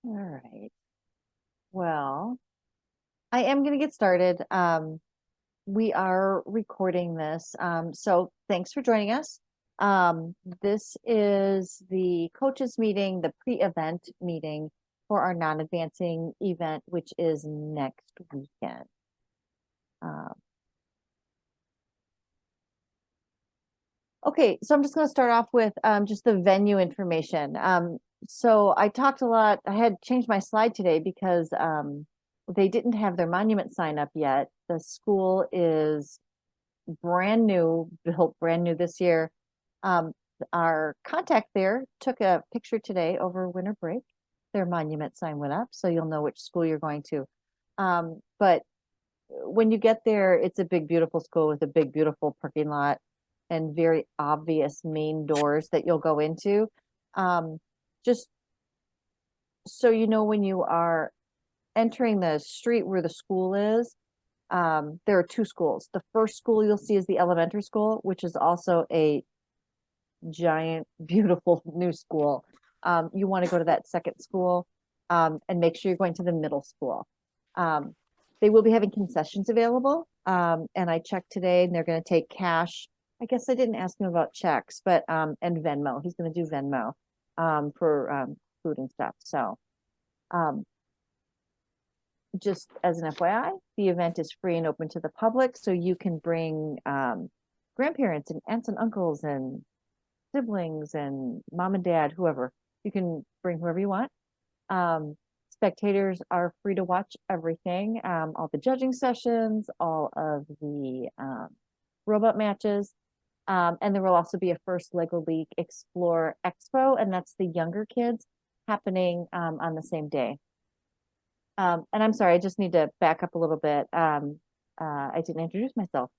All right. Well, I am going to get started. We are recording this. So thanks for joining us. This is the coaches meeting, the pre-event meeting for our non-advancing event, which is next weekend. Okay, so I'm just going to start off with just the venue information. So I talked a lot. I had changed my slide today because they didn't have their monument sign up yet. The school is brand new, built brand new this year. Um, our contact there took a picture today over winter break. Their monument sign went up, so you'll know which school you're going to. But when you get there, it's a big, beautiful school with a big, beautiful parking lot and very obvious main doors that you'll go into. Just so you know, when you are entering the street where the school is, there are two schools. The first school you'll see is the elementary school, which is also a giant, beautiful new school. You want to go to that second school and make sure you're going to the middle school. They will be having concessions available. And I checked today and they're going to take cash. I guess I didn't ask him about checks, but and Venmo. He's going to do Venmo for food and stuff. So just as an FYI, the event is free and open to the public, so you can bring grandparents and aunts and uncles and siblings and mom and dad, whoever. You can bring whoever you want. Spectators are free to watch everything, all the judging sessions, all of the robot matches. And there will also be a first Lego League Explore Expo, and that's the younger kids happening on the same day. And I'm sorry, I just need to back up a little bit. I didn't introduce myself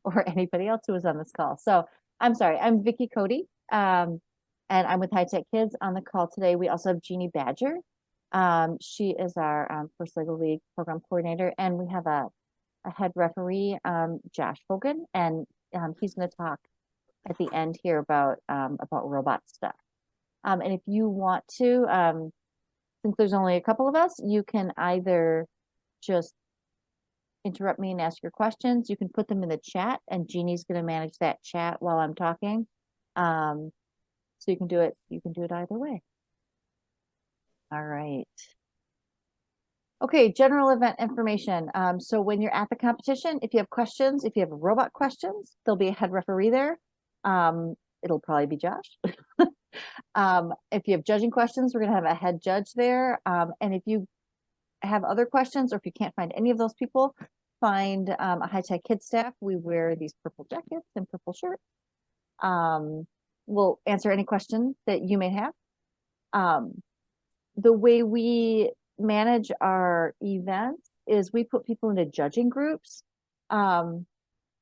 or anybody else who was on this call. So I'm sorry, I'm Vicki Cody, and I'm with High Tech Kids on the call today. We also have Jeannie Badger. She is our First Lego League program coordinator, and we have a head referee, Josh Hogan, and he's going to talk at the end here about robot stuff. And if you want to, since there's only a couple of us, you can either just interrupt me and ask your questions. You can put them in the chat, and Jeannie's going to manage that chat while I'm talking. So you can do it. You can do it either way. All right. Okay, general event information. So when you're at the competition, if you have questions, if you have robot questions, there'll be a head referee there. It'll probably be Josh. If you have judging questions, we're going to have a head judge there. And if you have other questions, or if you can't find any of those people, find a High Tech Kids staff. We wear these purple jackets and purple shirts. We'll answer any question that you may have. The way we manage our events is we put people into judging groups. On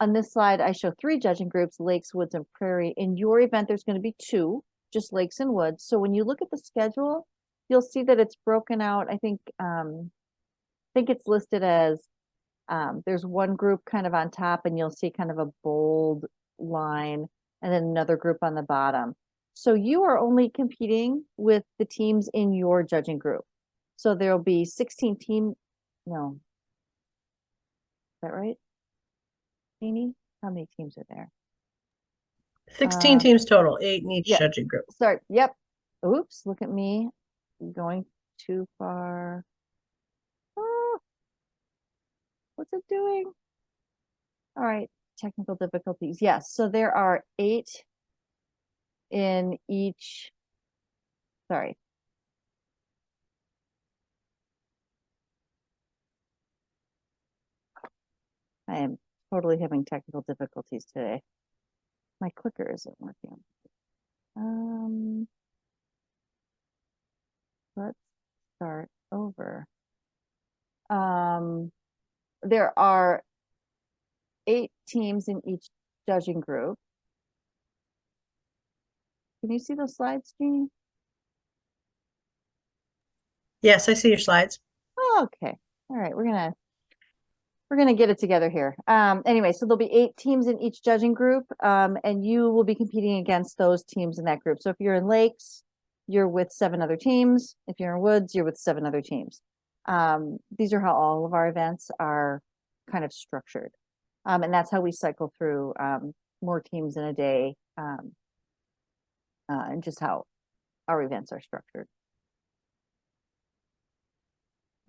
this slide, I show 3 judging groups: lakes, woods, and prairie. In your event, there's going to be 2, just lakes and woods. So when you look at the schedule, you'll see that it's broken out. I think it's listed as there's one group kind of on top, and you'll see kind of a bold line, and then another group on the bottom. So you are only competing with the teams in your judging group. So there'll be 16 team. No, is that right? Jeannie, how many teams are there? 16 teams total, 8 in each Yeah. judging group. Sorry. Yep. Oops. Look at me going too far. Oh, what's it doing? All right. Technical difficulties. Yes. So there are 8 in each. Sorry. I am totally having technical difficulties today. My clicker isn't working. Let's start over. There are 8 teams in each judging group. Can you see those slides, Jeannie? Yes, I see your slides. Oh, okay. All right. We're gonna get it together here. Anyway, so there'll be 8 teams in each judging group, and you will be competing against those teams in that group. So if you're in lakes, you're with 7 other teams. If you're in Woods, you're with 7 other teams. These are how all of our events are kind of structured. And that's how we cycle through more teams in a day, and just how our events are structured.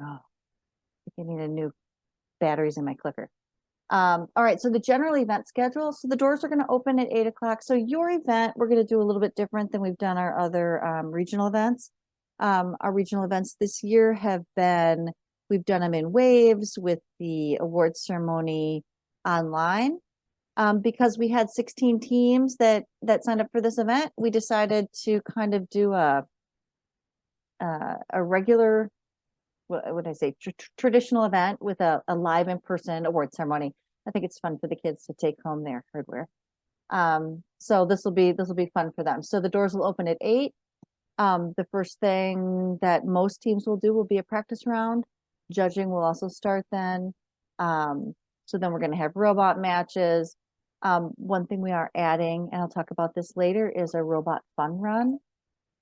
Oh, I think I need a new batteries in my clicker. All right, so the general event schedule. So the doors are going to open at 8 o'clock. So your event, we're going to do a little bit different than we've done our other regional events. Our regional events this year have been, we've done them in waves with the awards ceremony online. Because we had 16 teams that signed up for this event, we decided to kind of do a regular, what would I say, traditional event with a live in-person award ceremony. I think it's fun for the kids to take home their hardware. So this will be fun for them. So the doors will open at 8. The first thing that most teams will do will be a practice round. Judging will also start then. So then we're going to have robot matches. One thing we are adding, and I'll talk about this later, is a robot fun run.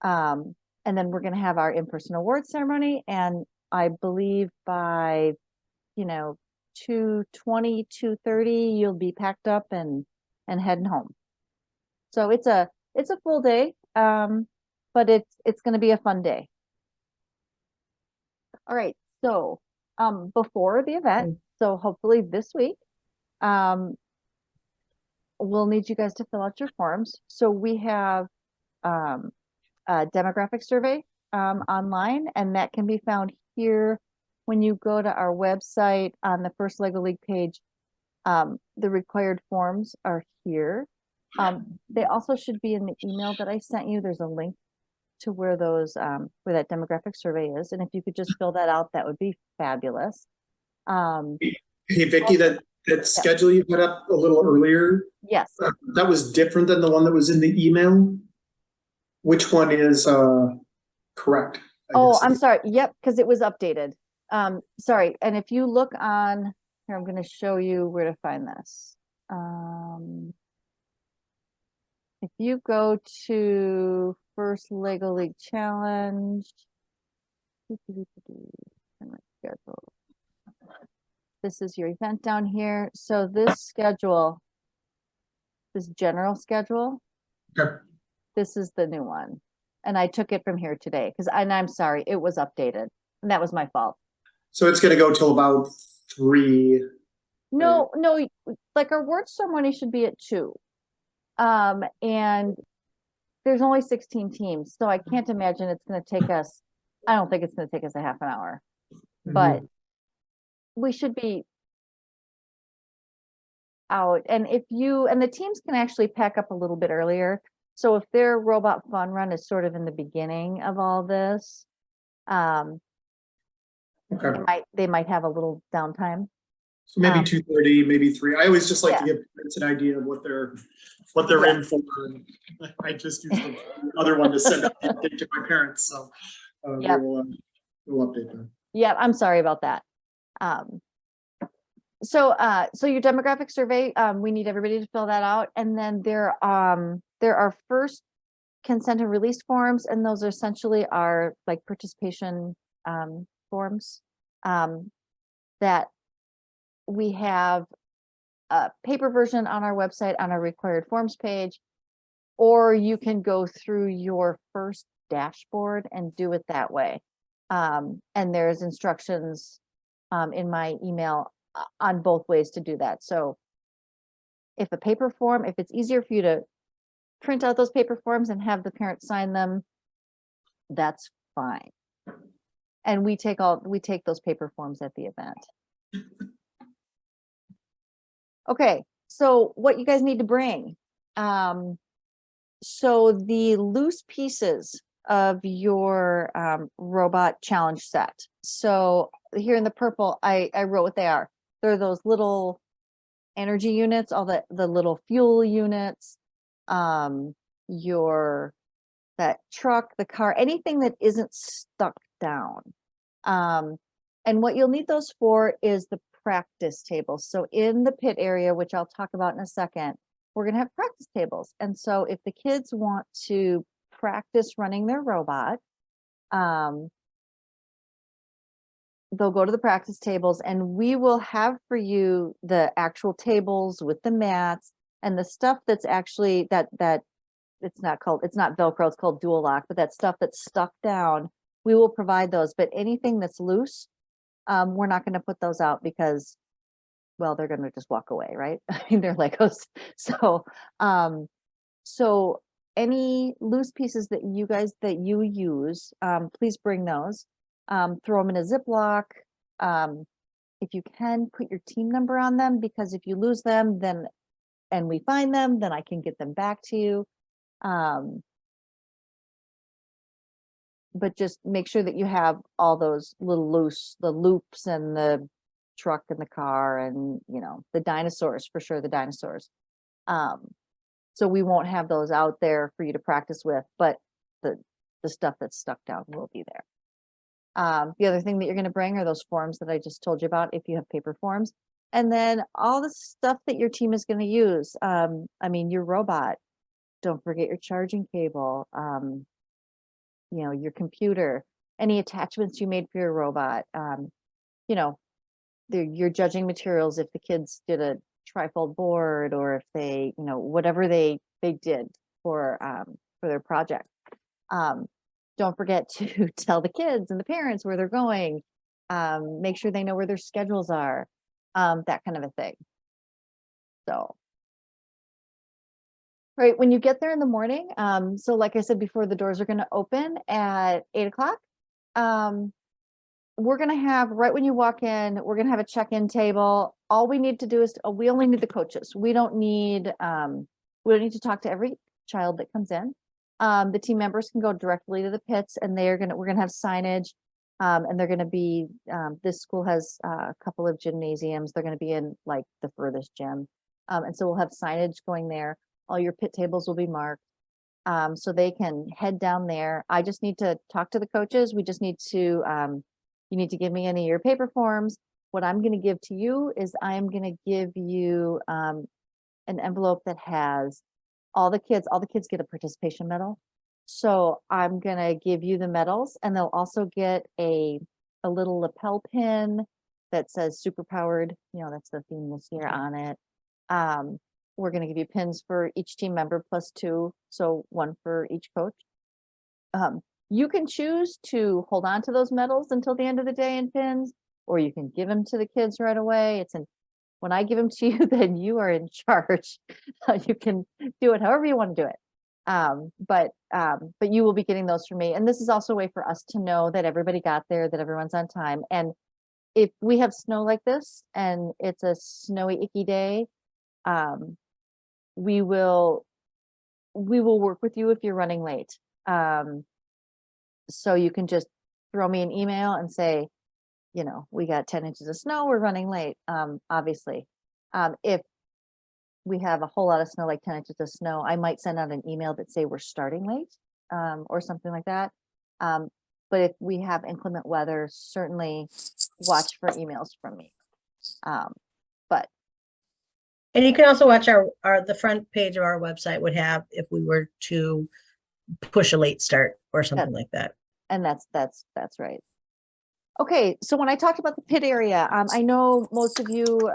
And then we're going to have our in-person award ceremony. And I believe by, 2:20, 2:30, you'll be packed up and heading home. So it's a full day, but it's going to be a fun day. All right. So before the event, so hopefully this week, we'll need you guys to fill out your forms. So we have a demographic survey online, and that can be found here when you go to our website on the first Lego League page. The required forms are here. They also should be in the email that I sent you. There's a link to where those where that demographic survey is, and if you could just fill that out, that would be fabulous. Hey Vicky, that schedule you put up a little earlier, Yes. That was different than the one that was in the email. Which one is correct? Oh, I'm sorry. Yep, because it was updated. Sorry. And if you look on here, I'm going to show you where to find this. If you go to first Lego League Challenge, this is your event down here. So this schedule, this general schedule, Okay. this is the new one. And I took it from here today because, and I'm sorry, it was updated and that was my fault. So it's going to go till about 3. No, like our award ceremony should be at 2. And there's only 16 teams, so I can't imagine it's going to take us, I don't think it's going to take us a half an hour, but we should be out. And the teams can actually pack up a little bit earlier. So if their robot fun run is sort of in the beginning of all this, Okay. they might have a little downtime. So maybe 2:30, maybe 3. I always just like to Yeah. give parents an idea of what they're in for. I just use the other one to send an update to my parents, so Yep. we'll update them. Yeah, I'm sorry about that. So your demographic survey, we need everybody to fill that out, and then there are first consent and release forms, and those essentially are like participation forms that we have a paper version on our website on our required forms page, or you can go through your first dashboard and do it that way. And there's instructions in my email on both ways to do that. So if a paper form, if it's easier for you to print out those paper forms and have the parent sign them, that's fine. And we take those paper forms at the event. Okay, so what you guys need to bring. So the loose pieces of your robot challenge set. So here in the purple, I wrote what they are. They're those little energy units, all the little fuel units, that truck, the car, anything that isn't stuck down. And what you'll need those for is the practice tables. So in the pit area, which I'll talk about in a second, we're going to have practice tables. And so if the kids want to practice running their robot. They'll go to the practice tables, and we will have for you the actual tables with the mats and the stuff that's actually that it's not Velcro, it's called dual lock, but that stuff that's stuck down, we will provide those. But anything that's loose, we're not going to put those out because, well, they're going to just walk away, right? I mean, they're Legos. So any loose pieces that you use, please bring those. Throw them in a Ziploc. If you can, put your team number on them, because if you lose them, and we find them, then I can get them back to you. But just make sure that you have all those little the loops and the truck and the car and, the dinosaurs, for sure, the dinosaurs. So we won't have those out there for you to practice with, but the stuff that's stuck down will be there. The other thing that you're going to bring are those forms that I just told you about, if you have paper forms, and then all the stuff that your team is going to use. I mean, your robot, don't forget your charging cable, your computer, any attachments you made for your robot, your judging materials, if the kids did a trifold board, or if they, whatever they did for their project. Don't forget to tell the kids and the parents where they're going. Make sure they know where their schedules are, that kind of a thing. So, right, when you get there in the morning, so like I said before, the doors are going to open at 8 o'clock. We're going to have, right when you walk in, we're going to have a check-in table. All we need to do is, we only need the coaches. We don't need to talk to every child that comes in. The team members can go directly to the pits, and we're going to have signage, and they're going to be, this school has a couple of gymnasiums. They're going to be in like the furthest gym. And so we'll have signage going there. All your pit tables will be marked. So they can head down there. I just need to talk to the coaches. We just need to, you need to give me any of your paper forms. What I'm going to give to you is I'm going to give you an envelope that has all the kids get a participation medal. So I'm going to give you the medals, and they'll also get a little lapel pin that says super powered, that's the theme this year on it. We're going to give you pins for each team member +2, so 1 for each coach. You can choose to hold on to those medals until the end of the day and pins, or you can give them to the kids right away. When I give them to you, then you are in charge. You can do it however you want to do it. But you will be getting those from me. And this is also a way for us to know that everybody got there, that everyone's on time. And if we have snow like this and it's a snowy, icky day, we will work with you if you're running late. So you can just throw me an email and say, we got 10 inches of snow, we're running late. Obviously, if we have a whole lot of snow, like 10 inches of snow, I might send out an email that say we're starting late, or something like that. But if we have inclement weather, certainly watch for emails from me. And you can also watch the front page of our website would have, if we were to push a late start or something like that. And that's right. Okay, so when I talked about the pit area, I know most of you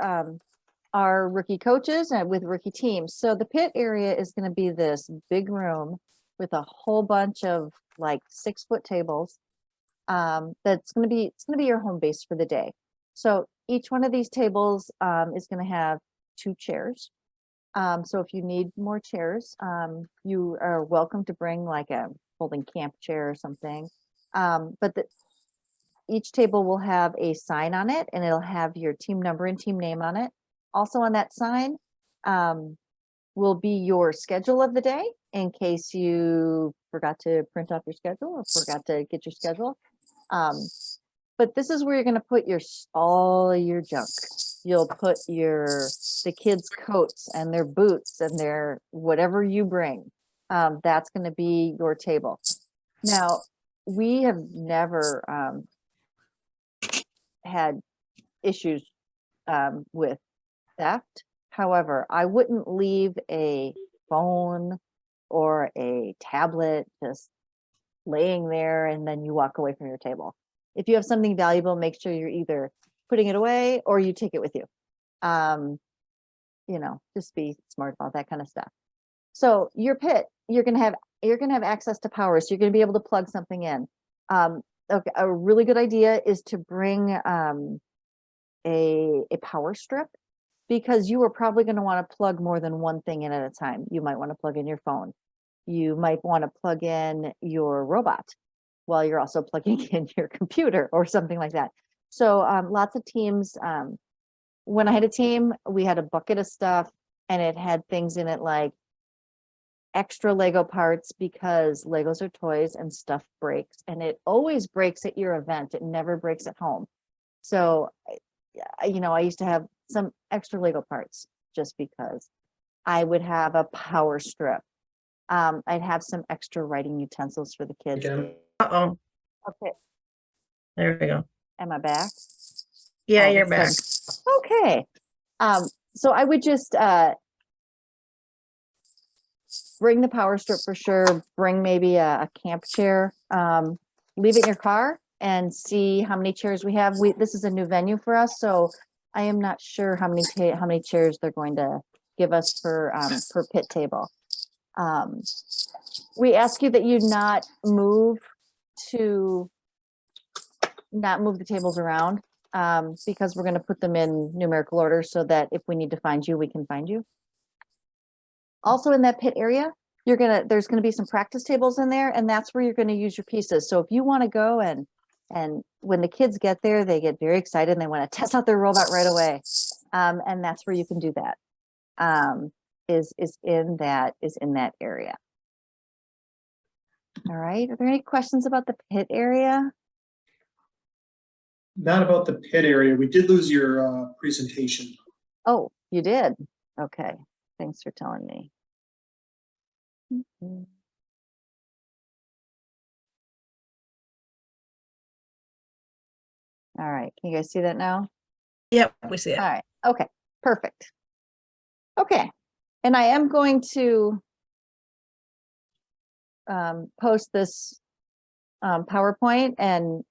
are rookie coaches and with rookie teams. So the pit area is going to be this big room with a whole bunch of like 6-foot tables. It's going to be your home base for the day. So each one of these tables is going to have 2 chairs. So if you need more chairs, you are welcome to bring like a folding camp chair or something. But each table will have a sign on it, and it'll have your team number and team name on it. Also on that sign will be your schedule of the day, in case you forgot to print off your schedule or forgot to get your schedule. But this is where you're going to put all your junk. You'll put the kids' coats and their boots and their whatever you bring. That's going to be your table. Now, we have never had issues with theft. However, I wouldn't leave a phone or a tablet just laying there, and then you walk away from your table. If you have something valuable, make sure you're either putting it away or you take it with you. Just be smart about that kind of stuff. So your pit, you're gonna have access to power, so you're gonna be able to plug something in. Okay, a really good idea is to bring a power strip, because you are probably going to want to plug more than one thing in at a time. You might want to plug in your phone. You might want to plug in your robot while you're also plugging in your computer or something like that. So lots of teams, when I had a team, we had a bucket of stuff and it had things in it like extra Lego parts, because Legos are toys and stuff breaks, and it always breaks at your event. It never breaks at home. So, I used to have some extra Lego parts just because. I would have a power strip. I'd have some extra writing utensils for the kids. Again. Uh-oh, Okay, there we go. am I back? Yeah, All of a you're back. sudden. Okay. So I would just bring the power strip for sure. Bring maybe a camp chair. Leave it in your car and see how many chairs we have. This is a new venue for us, so I am not sure how many chairs they're going to give us per pit table. We ask you that you not move the tables around, because we're going to put them in numerical order so that if we need to find you, we can find you. Also in that pit area, there's going to be some practice tables in there, and that's where you're going to use your pieces. So if you want to go and when the kids get there, they get very excited and they want to test out their robot right away. And that's where you can do that. Is in that area. All right. Are there any questions about the pit area? Not about the pit area. We did lose your presentation. Oh, you did. Okay. Thanks for telling me. All right. Can you guys see that now? Yep, we see it. All right. Okay. Perfect. Okay. And I am going to post this PowerPoint, and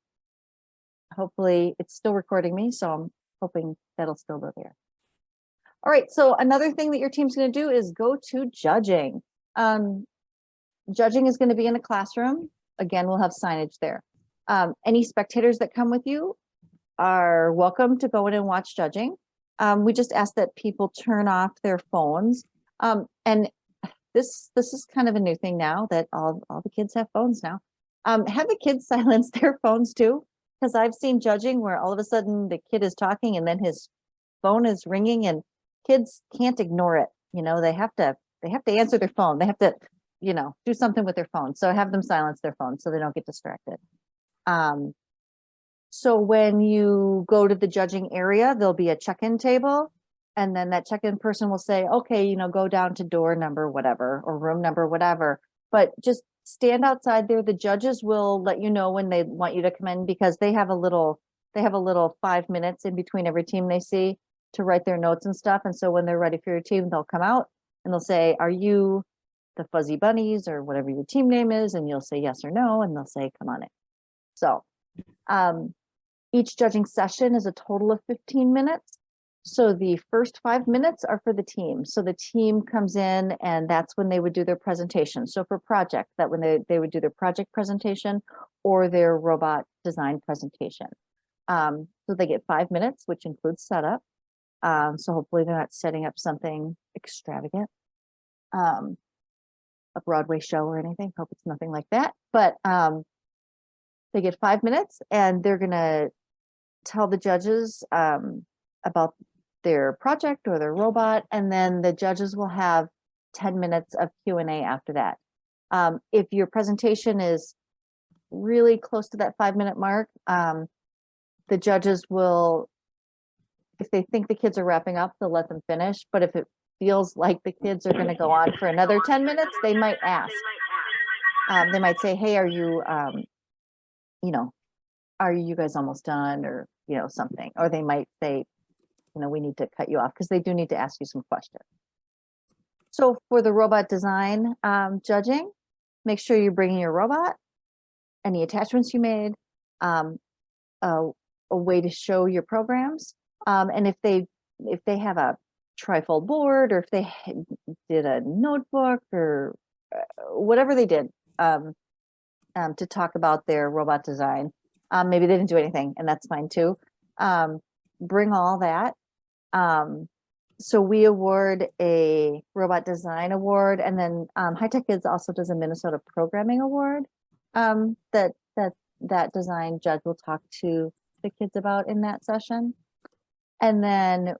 hopefully it's still recording me. So I'm hoping that'll still go there. All right. So another thing that your team's going to do is go to judging. Judging is going to be in a classroom. Again, we'll have signage there. Any spectators that come with you are welcome to go in and watch judging. We just ask that people turn off their phones. And this is kind of a new thing now that all the kids have phones now. Have the kids silence their phones too, because I've seen judging where all of a sudden the kid is talking and then his phone is ringing, and kids can't ignore it. They have to answer their phone. They have to, do something with their phone. So have them silence their phone so they don't get distracted. So when you go to the judging area, there'll be a check-in table, and then that check-in person will say, okay, go down to door number whatever or room number whatever, but just stand outside there. The judges will let you know when they want you to come in, because they have a little 5 minutes in between every team they see to write their notes and stuff. And so when they're ready for your team, they'll come out and they'll say, are you the Fuzzy Bunnies or whatever your team name is? And you'll say yes or no, and they'll say, come on in. So each judging session is a total of 15 minutes. So the first 5 minutes are for the team. So the team comes in, and that's when they would do their presentation. So for project, that when they would do their project presentation or their robot design presentation. So they get 5 minutes, which includes setup. So hopefully they're not setting up something extravagant, a Broadway show or anything. Hope it's nothing like that. But they get 5 minutes, and they're going to tell the judges about their project or their robot, and then the judges will have 10 minutes of Q&A after that. If your presentation is really close to that 5-minute mark, the judges will, if they think the kids are wrapping up, they'll let them finish. But if it feels like the kids are going to go on for another 10 minutes, they might ask. They might say, hey, are you guys almost done, or something, or they might say, we need to cut you off, because they do need to ask you some questions. So for the robot design judging, make sure you're bringing your robot, any attachments you made, a, a way to show your programs, and if they have a trifold board, or if they did a notebook, or whatever they did to talk about their robot design. Maybe they didn't do anything, and that's fine too. Bring all that. So we award a robot design award, and then High Tech Kids also does a Minnesota programming award that design judge will talk to the kids about in that session. And then,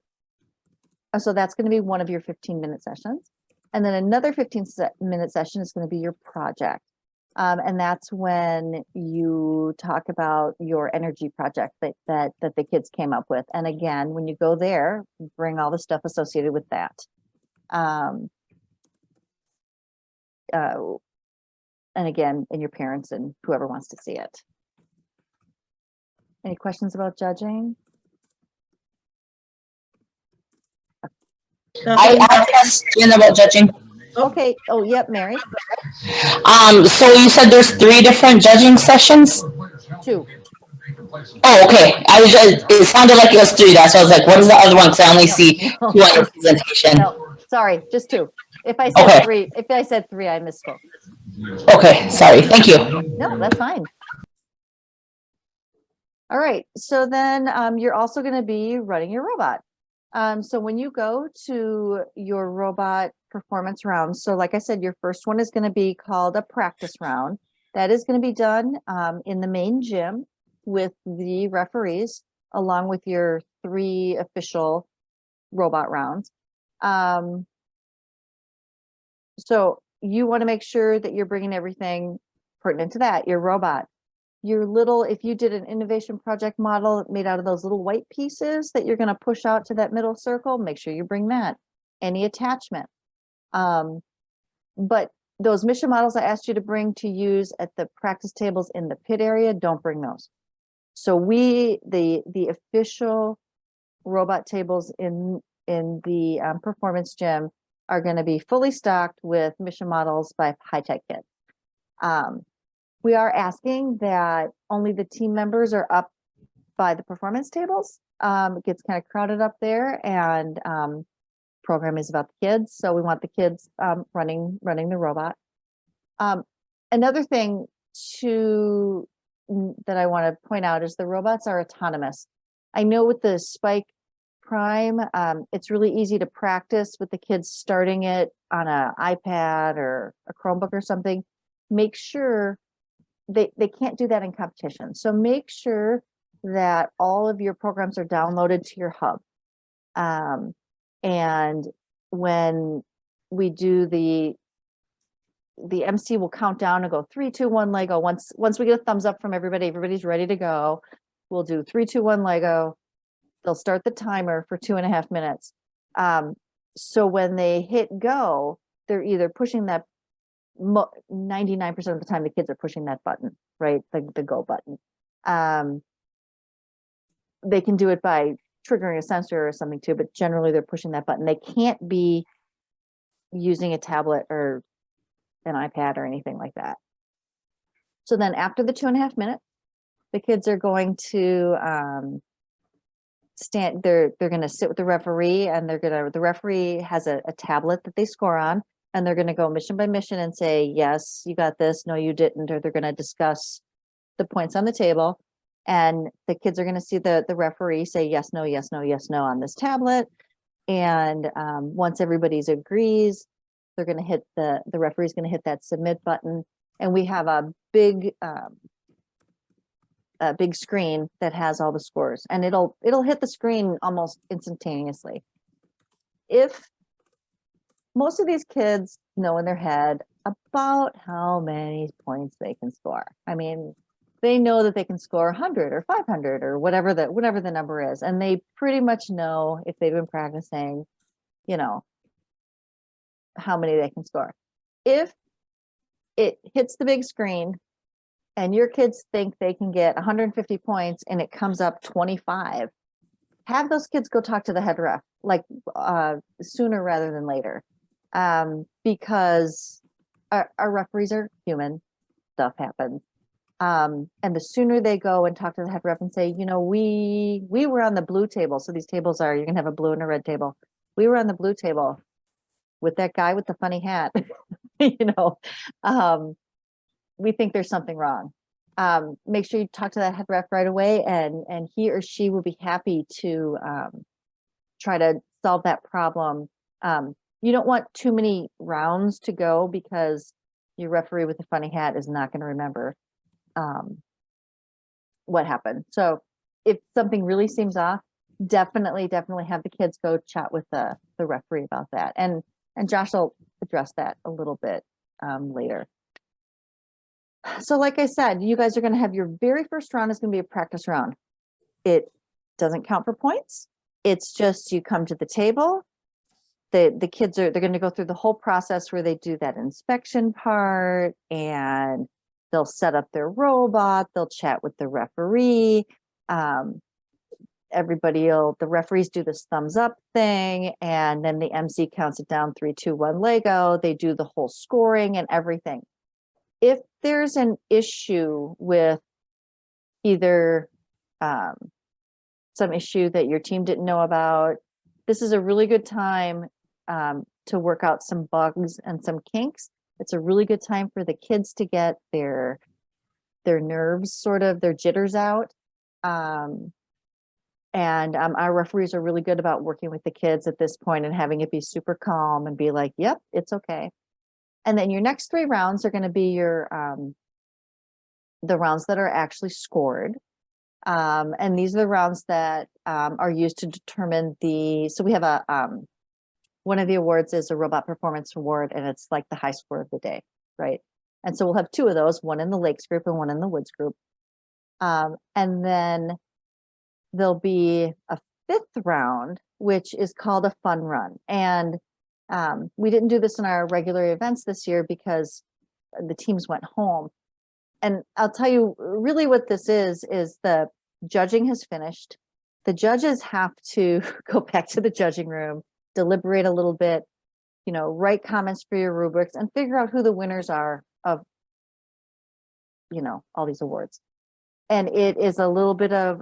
so that's going to be one of your 15-minute sessions. And then another 15-minute session is going to be your project. And that's when you talk about your energy project that the kids came up with. And again, when you go there, bring all the stuff associated with that. And again, and your parents and whoever wants to see it. Any questions about judging? I have a question about judging. Okay. Oh, yep, Mary. So you said there's 3 different judging sessions? 2. Oh, okay. It sounded like it was 3. That's why I was like, what is the other one? Because I only see 2 on the presentation. No, sorry, just 2. If I said 3, I misspoke. Okay, sorry. Thank you. No, that's fine. All right, so then you're also going to be running your robot. So when you go to your robot performance round, so like I said, your first one is going to be called a practice round. That is going to be done in the main gym with the referees, along with your 3 official robot rounds. So you want to make sure that you're bringing everything pertinent to that, your robot. Your little, if you did an innovation project model made out of those little white pieces that you're going to push out to that middle circle, make sure you bring that. Any attachment. But those mission models I asked you to bring to use at the practice tables in the pit area, don't bring those. So the official robot tables in the performance gym are going to be fully stocked with mission models by High Tech Kids. We are asking that only the team members are up by the performance tables. It gets kind of crowded up there, and program is about the kids, so we want the kids running the robot. Another thing that I want to point out is the robots are autonomous. I know with the Spike Prime, it's really easy to practice with the kids starting it on an iPad or a Chromebook or something. Make sure they can't do that in competition. So make sure that all of your programs are downloaded to your hub. And when we do the MC will count down and go 3, 2, 1, Lego. Once we get a thumbs up from everybody's ready to go. We'll do 3, 2, 1, Lego. They'll start the timer for 2.5 minutes. So when they hit go, they're either pushing that 99% of the time the kids are pushing that button, right? The go button. They can do it by triggering a sensor or something too, but generally they're pushing that button. They can't be using a tablet or an iPad or anything like that. So then after the 2.5 minutes, the kids are going to stand, they're going to sit with the referee, and the referee has a tablet that they score on, and they're going to go mission by mission and say, yes, you got this. No, you didn't. Or they're going to discuss the points on the table. And the kids are going to see the referee say, yes, no, yes, no, yes, no on this tablet. And once everybody's agrees, they're going to hit the referee's going to hit that submit button. And we have a big screen that has all the scores, and it'll hit the screen almost instantaneously. If most of these kids know in their head about how many points they can score. I mean, they know that they can score 100 or 500 or whatever the number is, and they pretty much know, if they've been practicing, how many they can score. If it hits the big screen and your kids think they can get 150 points and it comes up 25, have those kids go talk to the head ref, like sooner rather than later. because our referees are human, stuff happens. And the sooner they go and talk to the head ref and say, you know, we were on the blue table. So these tables are, you're gonna have a blue and a red table. We were on the blue table with that guy with the funny hat, you know, we think there's something wrong. Make sure you talk to that head ref right away, and he or she will be happy to try to solve that problem. You don't want too many rounds to go because your referee with the funny hat is not going to remember what happened. So if something really seems off, definitely have the kids go chat with the referee about that. And Josh will address that a little bit later. So like I said, you guys are going to have your very first round is going to be a practice round. It doesn't count for points. It's just you come to the table. The kids they're going to go through the whole process where they do that inspection part, and they'll set up their robot. They'll chat with the referee. The referees do this thumbs up thing, and then the MC counts it down 3, 2, 1, Lego. They do the whole scoring and everything. If there's an issue with either some issue that your team didn't know about, this is a really good time to work out some bugs and some kinks. It's a really good time for the kids to get their nerves, sort of their jitters out. And our referees are really good about working with the kids at this point and having it be super calm and be like, yep, it's okay. And then your next 3 rounds are going to be your the rounds that are actually scored. And these are the rounds that are used to determine so we have a one of the awards is a robot performance award, and it's like the high score of the day, right? And so we'll have 2 of those, one in the Lakes group and one in the Woods group. And then there'll be a 5th round, which is called a fun run. And we didn't do this in our regular events this year because the teams went home. And I'll tell you really what this is the judging has finished. The judges have to go back to the judging room, deliberate a little bit, you know, write comments for your rubrics and figure out who the winners are of, you know, all these awards. And it is a little bit of,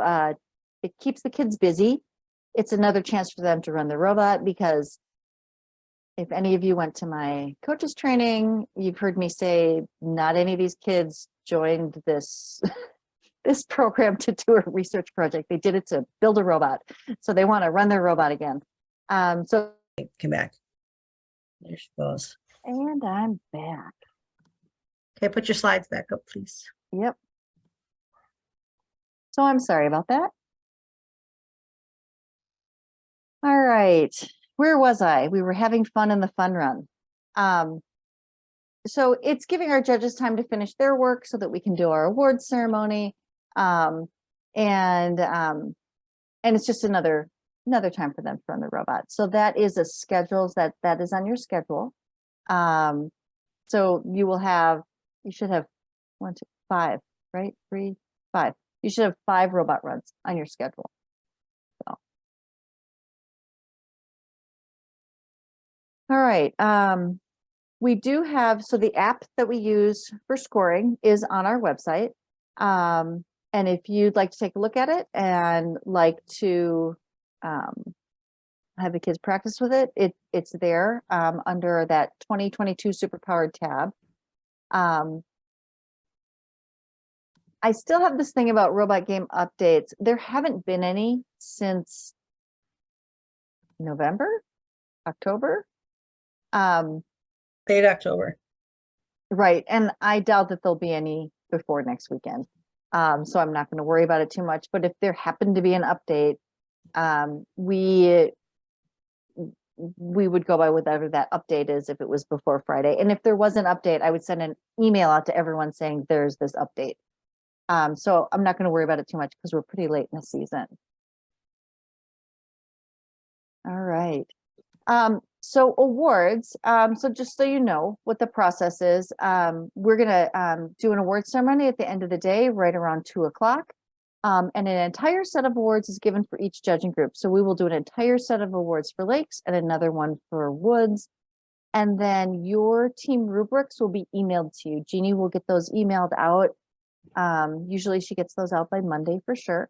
it keeps the kids busy. It's another chance for them to run the robot, because if any of you went to my coaches training, you've heard me say not any of these kids joined this this program to do a research project. They did it to build a robot. So they want to run their robot again. So Come back. There she goes. and I'm back. Okay, put your slides back up, please. Yep. So I'm sorry about that. All right. Where was I? We were having fun in the fun run. So it's giving our judges time to finish their work so that we can do our awards ceremony. And it's just another time for them to run the robot. So that is a schedule that is on your schedule. So you should have 1, 2, 5, right? 3, 5. You should have 5 robot runs on your schedule. So. All right. We do have, so the app that we use for scoring is on our website. And if you'd like to take a look at it and like to have the kids practice with it, it's there under that 2022 Superpowered tab. I still have this thing about robot game updates. There haven't been any since November, October. Late October. Right. And I doubt that there'll be any before next weekend. So I'm not going to worry about it too much. But if there happened to be an update, we would go by whatever that update is if it was before Friday. And if there was an update, I would send an email out to everyone saying there's this update. So I'm not going to worry about it too much because we're pretty late in the season. All right. So awards. So just so you know what the process is, we're going to do an award ceremony at the end of the day, right around 2 o'clock. And an entire set of awards is given for each judging group. So we will do an entire set of awards for Lakes and another one for Woods. And then your team rubrics will be emailed to you. Jeannie will get those emailed out. Usually she gets those out by Monday for sure.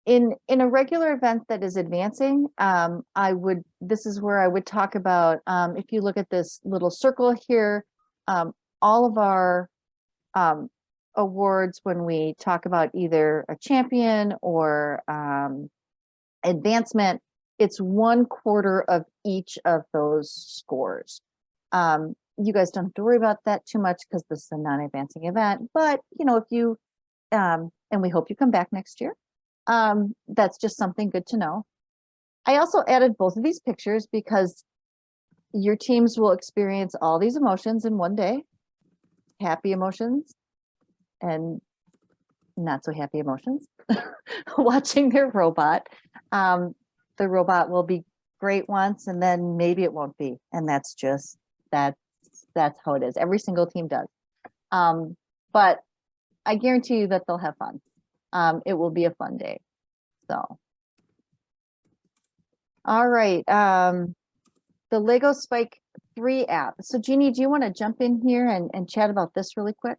In a regular event that is advancing, this is where I would talk about, if you look at this little circle here, all of our awards, when we talk about either a champion or advancement, it's 1/4 of each of those scores. You guys don't have to worry about that too much because this is a non-advancing event, but if you, and we hope you come back next year. That's just something good to know. I also added both of these pictures because your teams will experience all these emotions in one day, happy emotions and not so happy emotions, watching their robot. The robot will be great once and then maybe it won't be. And that's how it is. Every single team does. But I guarantee you that they'll have fun. It will be a fun day. So, all right. The Lego Spike 3 app. So Jeannie, do you want to jump in here and chat about this really quick?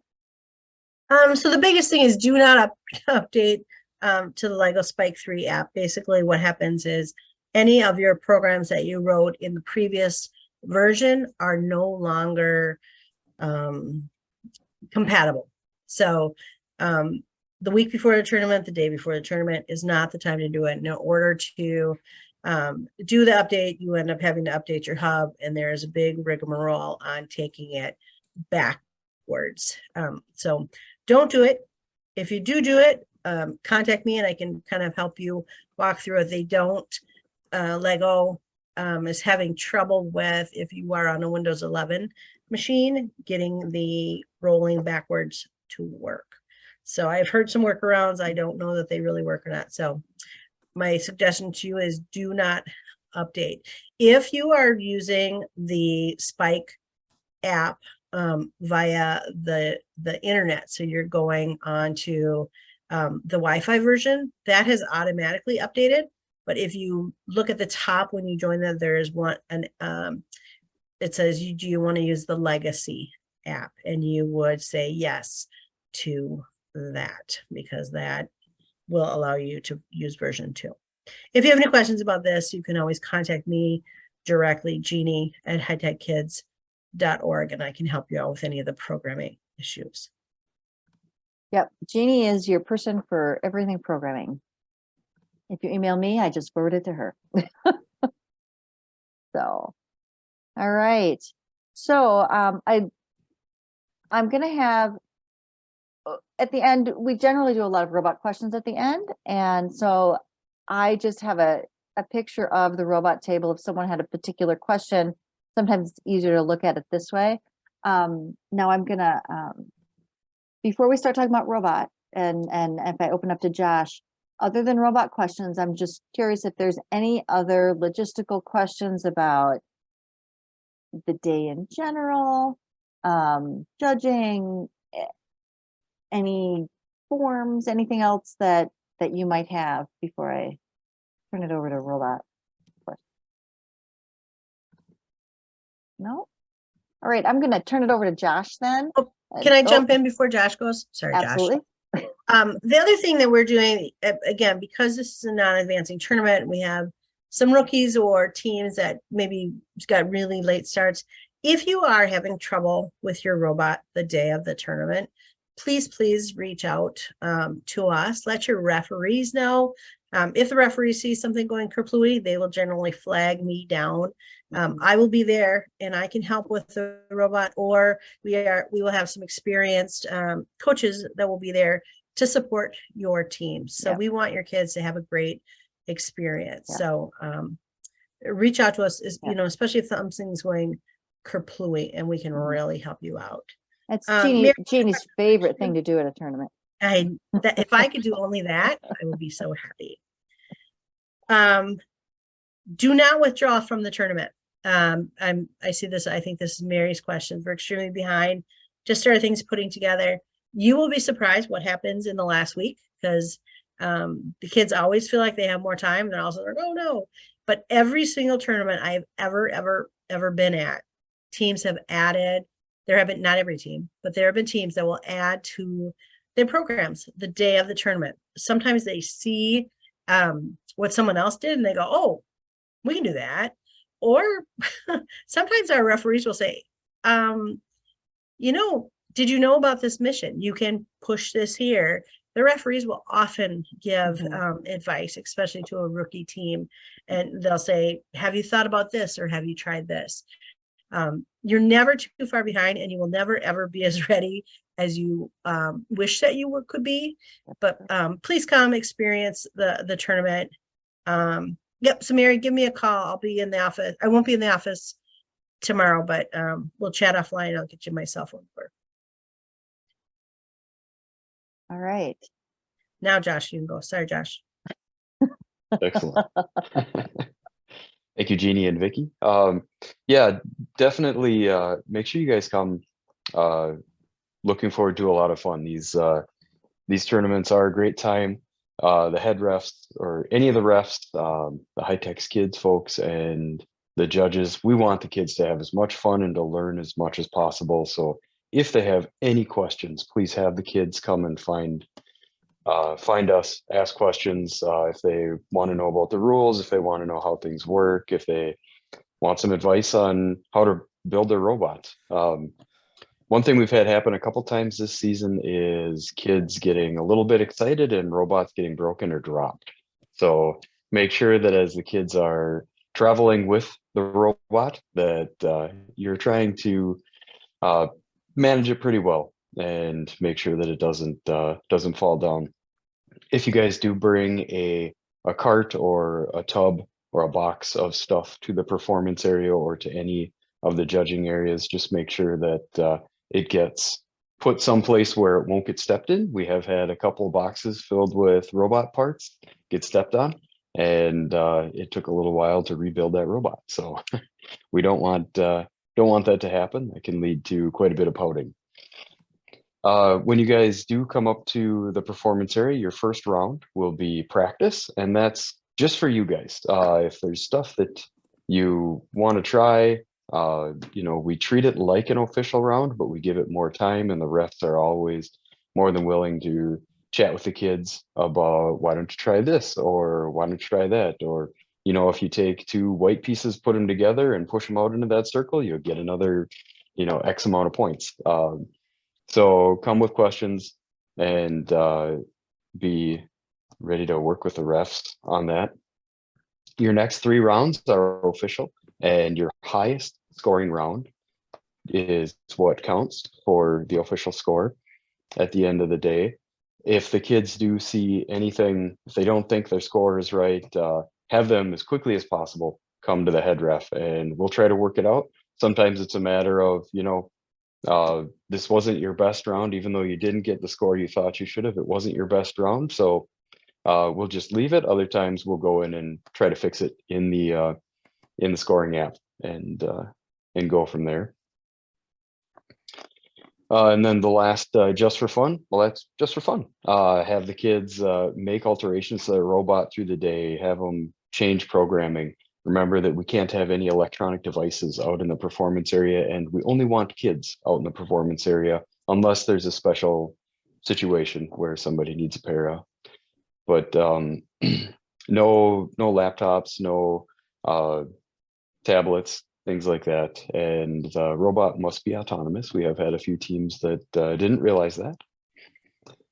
So the biggest thing is do not update to the Lego Spike 3 app. Basically what happens is any of your programs that you wrote in the previous version are no longer compatible. So the week before the tournament, the day before the tournament is not the time to do it. In order to do the update, you end up having to update your hub, and there is a big rigmarole on taking it backwards. So don't do it. If you do it, contact me and I can kind of help you walk through it. They don't, Lego is having trouble with, if you are on a Windows 11 machine, getting the rolling backwards to work. So I've heard some workarounds. I don't know that they really work or not. So my suggestion to you is do not update. If you are using the Spike app via the internet, so you're going onto the Wi-Fi version, that has automatically updated. But if you look at the top when you join that, there is one, it says, do you want to use the legacy app? And you would say yes to that, because that will allow you to use version 2. If you have any questions about this, you can always contact me directly, Jeannie at hightechkids.org, and I can help you out with any of the programming issues. Yep. Jeannie is your person for everything programming. If you email me, I just forward it to her. So, all right. So I'm going to have, at the end, we generally do a lot of robot questions at the end. And so I just have a picture of the robot table. If someone had a particular question, sometimes it's easier to look at it this way. Now I'm going to, before we start talking about robot, and if I open up to Josh, other than robot questions, I'm just curious if there's any other logistical questions about the day in general, judging, any forms, anything else that you might have before I turn it over to robot. No? All right, I'm going to turn it over to Josh then. Oh, can I jump in before Josh goes? Sorry, absolutely. Josh. The other thing that we're doing, again, because this is a non-advancing tournament, we have some rookies or teams that maybe got really late starts. If you are having trouble with your robot the day of the tournament, please reach out to us. Let your referees know. If the referee sees something going kerplooey, they will generally flag me down. I will be there and I can help with the robot, or we will have some experienced coaches that will be there to support your team. So we want your kids to have a great experience. So reach out to us, especially if something's going kerplooey, and we can really help you out. That's Jeannie's favorite thing to do at a tournament. If I could do only that, I would be so happy. Do not withdraw from the tournament. I see this. I think this is Mary's question. We're extremely behind. Just started things putting together. You will be surprised what happens in the last week, because the kids always feel like they have more time. They're also like, oh no. But every single tournament I've ever been at, teams have added, there have been, not every team, but there have been teams that will add to their programs the day of the tournament. Sometimes they see what someone else did and they go, oh, we can do that. Or sometimes our referees will say, did you know about this mission? You can push this here. The referees will often give advice, especially to a rookie team, and they'll say, have you thought about this, or have you tried this? You're never too far behind, and you will never ever be as ready as you wish that you could be. But please come experience the tournament. Yep. So Mary, give me a call. I'll be in the office. I won't be in the office tomorrow, but we'll chat offline. I'll get you my cell phone number. All right. Now, Josh, you can go. Sorry, Josh. Excellent. Thank you, Jeannie and Vicky. Yeah, definitely make sure you guys come. Looking forward to a lot of fun. These tournaments are a great time. The head refs or any of the refs, the high-tech kids folks and the judges, we want the kids to have as much fun and to learn as much as possible. So if they have any questions, please have the kids come and find us, ask questions. If they want to know about the rules, if they want to know how things work, if they want some advice on how to build their robots. One thing we've had happen a couple times this season is kids getting a little bit excited and robots getting broken or dropped. So make sure that as the kids are traveling with the robot, that you're trying to manage it pretty well and make sure that it doesn't fall down. If you guys do bring a cart or a tub or a box of stuff to the performance area or to any of the judging areas, just make sure that it gets put someplace where it won't get stepped in. We have had a couple of boxes filled with robot parts get stepped on, and it took a little while to rebuild that robot. So we don't want that to happen. It can lead to quite a bit of pouting. When you guys do come up to the performance area, your first round will be practice, and that's just for you guys. If there's stuff that you want to try, we treat it like an official round, but we give it more time, and the refs are always more than willing to chat with the kids about, why don't you try this, or why don't you try that, or if you take two white pieces, put them together and push them out into that circle, you'll get another X amount of points. So come with questions and be ready to work with the refs on that. Your next 3 rounds are official, and your highest scoring round is what counts for the official score at the end of the day. If the kids do see anything, if they don't think their score is right, have them as quickly as possible come to the head ref, and we'll try to work it out. Sometimes it's a matter of, this wasn't your best round, even though you didn't get the score you thought you should have. It wasn't your best round, so we'll just leave it. Other times we'll go in and try to fix it in the scoring app and go from there. And then the last, just for fun. Well, that's just for fun. Have the kids make alterations to their robot through the day. Have them change programming. Remember that we can't have any electronic devices out in the performance area, and we only want kids out in the performance area unless there's a special situation where somebody needs a pair of. But no laptops, no tablets, things like that. And the robot must be autonomous. We have had a few teams that didn't realize that.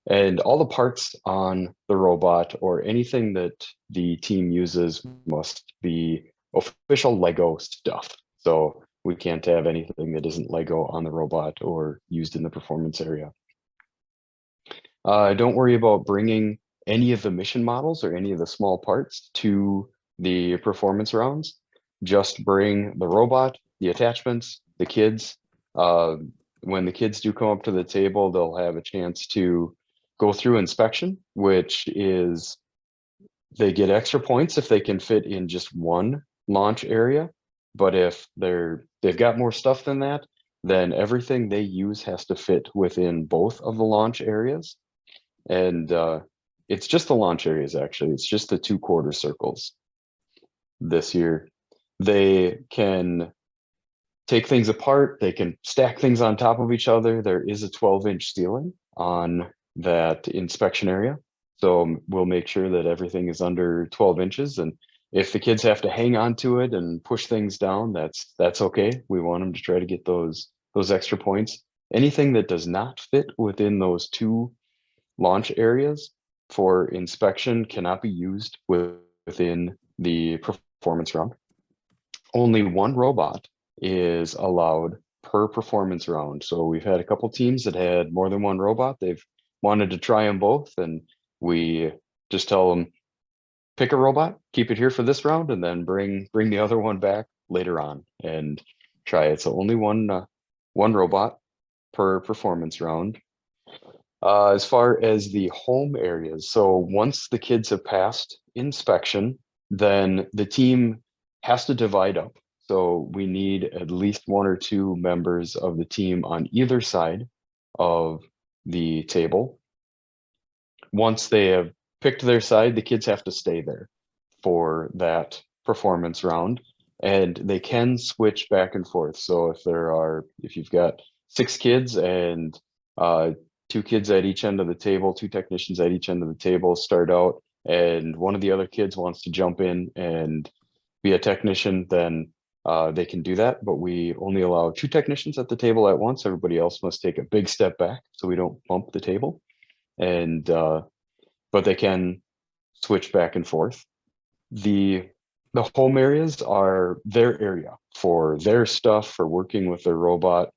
And all the parts on the robot or anything that the team uses must be official Lego stuff. So we can't have anything that isn't Lego on the robot or used in the performance area. Don't worry about bringing any of the mission models or any of the small parts to the performance rounds. Just bring the robot, the attachments, the kids. When the kids do come up to the table, they'll have a chance to go through inspection, which is they get extra points if they can fit in just one launch area. But if they've got more stuff than that, then everything they use has to fit within both of the launch areas. And it's just the launch areas, actually. It's just the 2 quarter circles. this year. They can take things apart. They can stack things on top of each other. There is a 12-inch ceiling on that inspection area. So we'll make sure that everything is under 12 inches. And if the kids have to hang on to it and push things down, that's okay. We want them to try to get those extra points. Anything that does not fit within those 2 launch areas for inspection cannot be used within the performance round. Only 1 robot is allowed per performance round. So we've had a couple teams that had more than 1 robot. They've wanted to try them both, and we just tell them, pick a robot, keep it here for this round, and then bring the other one back later on and try it. So only one robot per performance round. As far as the home areas, so once the kids have passed inspection, then the team has to divide up. So we need at least 1 or 2 members of the team on either side of the table. Once they have picked their side, the kids have to stay there for that performance round, and they can switch back and forth. So if you've got 6 kids and 2 kids at each end of the table, 2 technicians at each end of the table start out, and one of the other kids wants to jump in and be a technician, then they can do that. But we only allow 2 technicians at the table at once. Everybody else must take a big step back so we don't bump the table. And but they can switch back and forth. The home areas are their area for their stuff, for working with their robot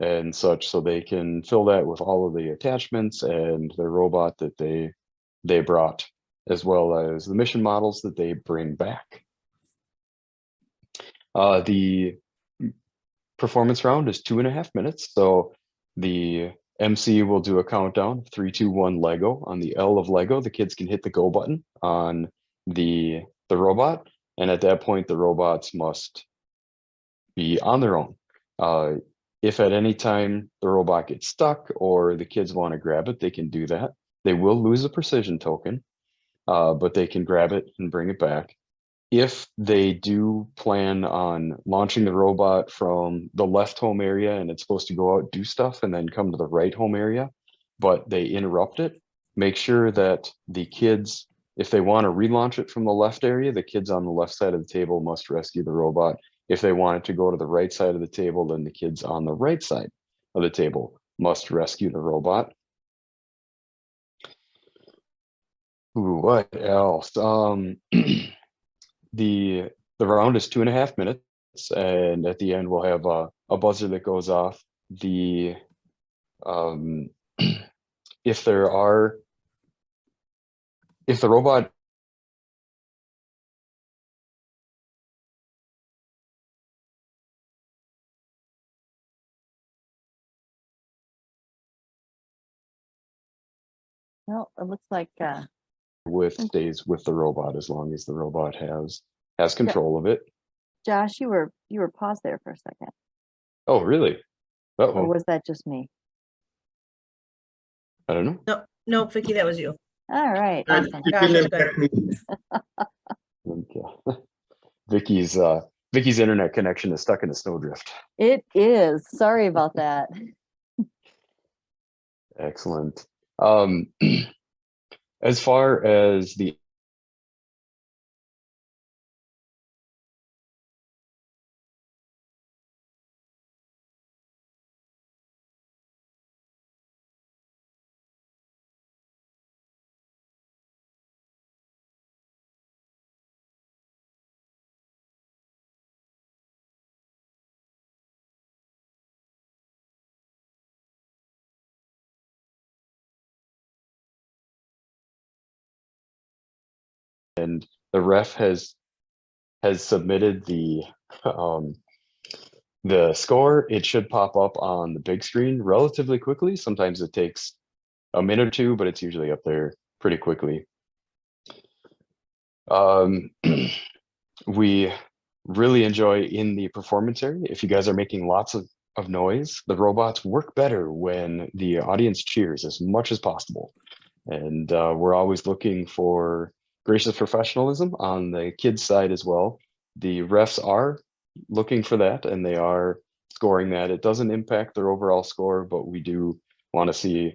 and such, so they can fill that with all of the attachments and their robot that they brought, as well as the mission models that they bring back. The performance round is 2.5 minutes, so the MC will do a countdown, 3, 2, 1, Lego. On the L of Lego, the kids can hit the go button on the robot, and at that point the robots must be on their own. If at any time the robot gets stuck or the kids want to grab it, they can do that. They will lose a precision token, but they can grab it and bring it back. If they do plan on launching the robot from the left home area and it's supposed to go out, do stuff, and then come to the right home area, but they interrupt it, make sure that the kids, if they want to relaunch it from the left area, the kids on the left side of the table must rescue the robot. If they want it to go to the right side of the table, then the kids on the right side of the table must rescue the robot. Ooh, what else? The round is 2.5 minutes, and at the end we'll have a buzzer that goes off. The if the robot Well, it looks like stays with the robot as long as the robot has control of it. Josh, you were paused there for a second. Oh, really? Or Uh-oh. was that just me? I don't know. No, Vicky, that was you. All right, And awesome. you Gosh, didn't that's impact me. Okay. Vicky's internet connection is stuck in a snowdrift. It is. Sorry about that. Excellent. As far as the and the ref has submitted the score. It should pop up on the big screen relatively quickly. Sometimes it takes a minute or 2, but it's usually up there pretty quickly. We really enjoy in the performance area. If you guys are making lots of noise, the robots work better when the audience cheers as much as possible. And we're always looking for gracious professionalism on the kids side as well. The refs are looking for that, and they are scoring that. It doesn't impact their overall score, but we do want to see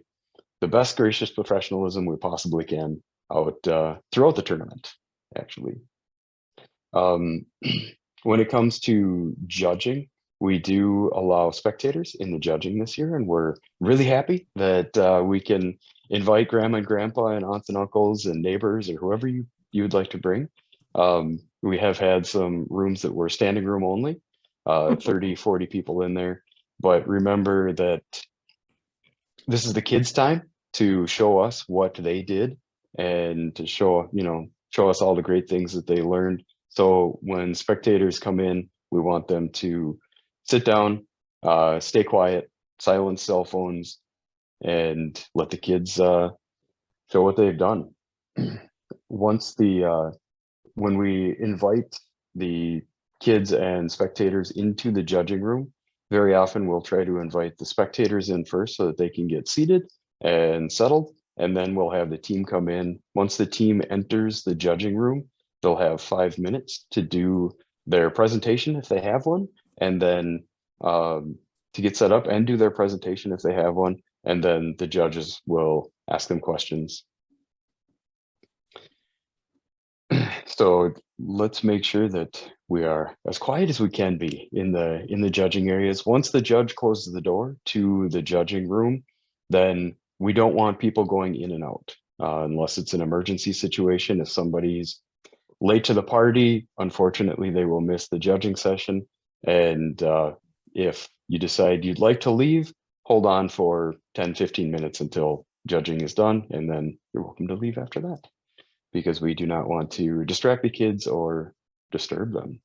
the best gracious professionalism we possibly can out throughout the tournament, actually. When it comes to judging, we do allow spectators in the judging this year, and we're really happy that we can invite grandma and grandpa and aunts and uncles and neighbors or whoever you would like to bring. We have had some rooms that were standing room only, 30, 40 people in there. But remember that this is the kids' time to show us what they did and to show us all the great things that they learned. So when spectators come in, we want them to sit down, stay quiet, silence cell phones, and let the kids show what they've done. When we invite the kids and spectators into the judging room, very often we'll try to invite the spectators in first so that they can get seated and settled, and then we'll have the team come in. Once the team enters the judging room, they'll have 5 minutes to do their presentation if they have one, and then to get set up and do their presentation if they have one, and then the judges will ask them questions. So let's make sure that we are as quiet as we can be in the judging areas. Once the judge closes the door to the judging room, then we don't want people going in and out unless it's an emergency situation. If somebody's late to the party, unfortunately, they will miss the judging session. And if you decide you'd like to leave, hold on for 10, 15 minutes until judging is done, and then you're welcome to leave after that, because we do not want to distract the kids or disturb them.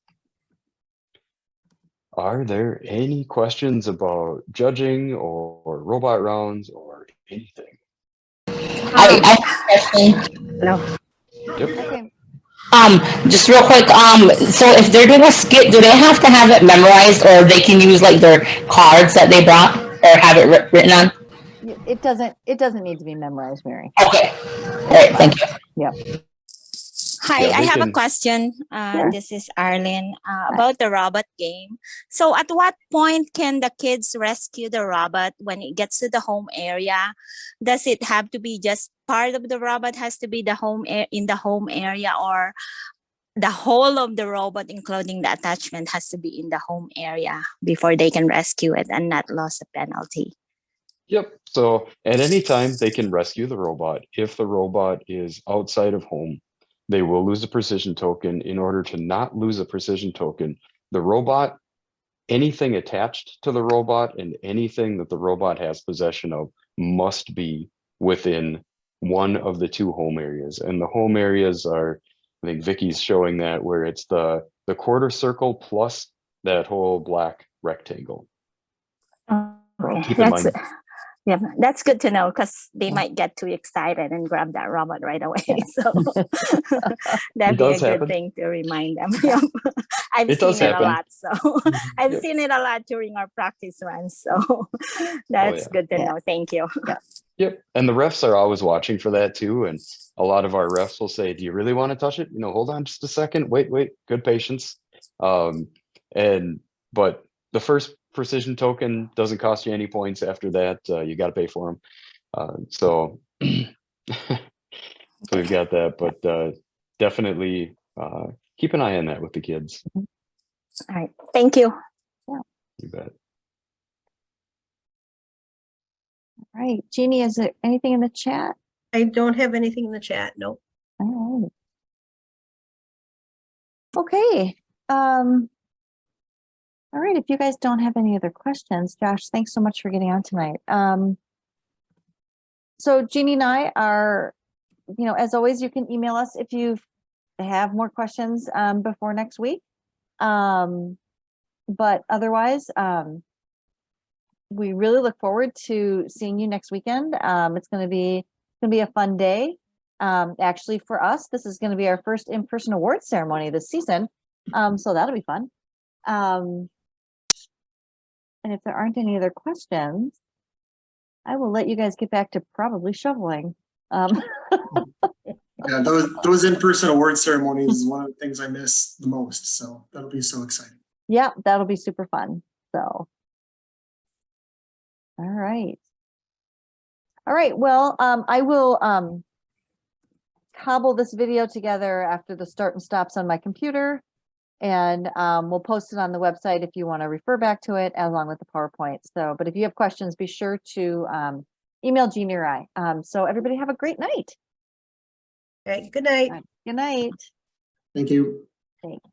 Are there any questions about judging or robot rounds or anything? I have a question. No. Yep. Okay. Just real quick, so if they're doing a skit, do they have to have it memorized, or they can use like their cards that they brought or have it written on? It doesn't need to be memorized, Mary. Okay. All right, thank you. Yep. Hi, Yeah, I they have a can- question. Sure. This is Arlene about the robot game. So, at what point can the kids rescue the robot when it gets to the home area? Does it have to be just part of the robot has to be in the home area, or the whole of the robot, including the attachment, has to be in the home area before they can rescue it and not lose a penalty? Yep. So at any time they can rescue the robot. If the robot is outside of home, they will lose a precision token. In order to not lose a precision token, the robot, anything attached to the robot and anything that the robot has possession of must be within one of the two home areas. And the home areas are, I think Vicky's showing that, where it's the quarter circle plus that whole black rectangle. Keep in mind. Yeah, that's good to know, because they might get too excited and grab that robot right away. So that'd be a does good happen. thing to remind them. Yep. I've It seen does it a happen. lot. So I've Yep. seen it a lot during our practice runs. So that's yeah. good to know. Thank you. Yep. And the refs are always watching for that too. And a lot of our refs will say, do you really want to touch it? Hold on just a second. Wait, good patience. But the first precision token doesn't cost you any points. After that, you got to pay for them. So we've got that, but definitely keep an eye on that with the kids. All right. Thank you. You bet. All right. Jeannie, is there anything in the chat? I don't have anything in the chat. Nope. All right. Okay. All right. If you guys don't have any other questions, Josh, thanks so much for getting on tonight. So Jeannie and I are, as always, you can email us if you have more questions before next week. But otherwise, we really look forward to seeing you next weekend. It's going to be a fun day. Actually, for us, this is going to be our first in-person awards ceremony this season. So that'll be fun. And if there aren't any other questions, I will let you guys get back to probably shoveling. Yeah, those in-person award ceremonies is one of the things I miss the most. So that'll be so exciting. Yeah, that'll be super fun. So, all right. All right. Well, I will cobble this video together after the start and stops on my computer, and we'll post it on the website if you want to refer back to it along with the PowerPoint. So, but if you have questions, be sure to email Jeannie or I. So everybody have a great night. All right, good night. Good night. Thank you. Thanks.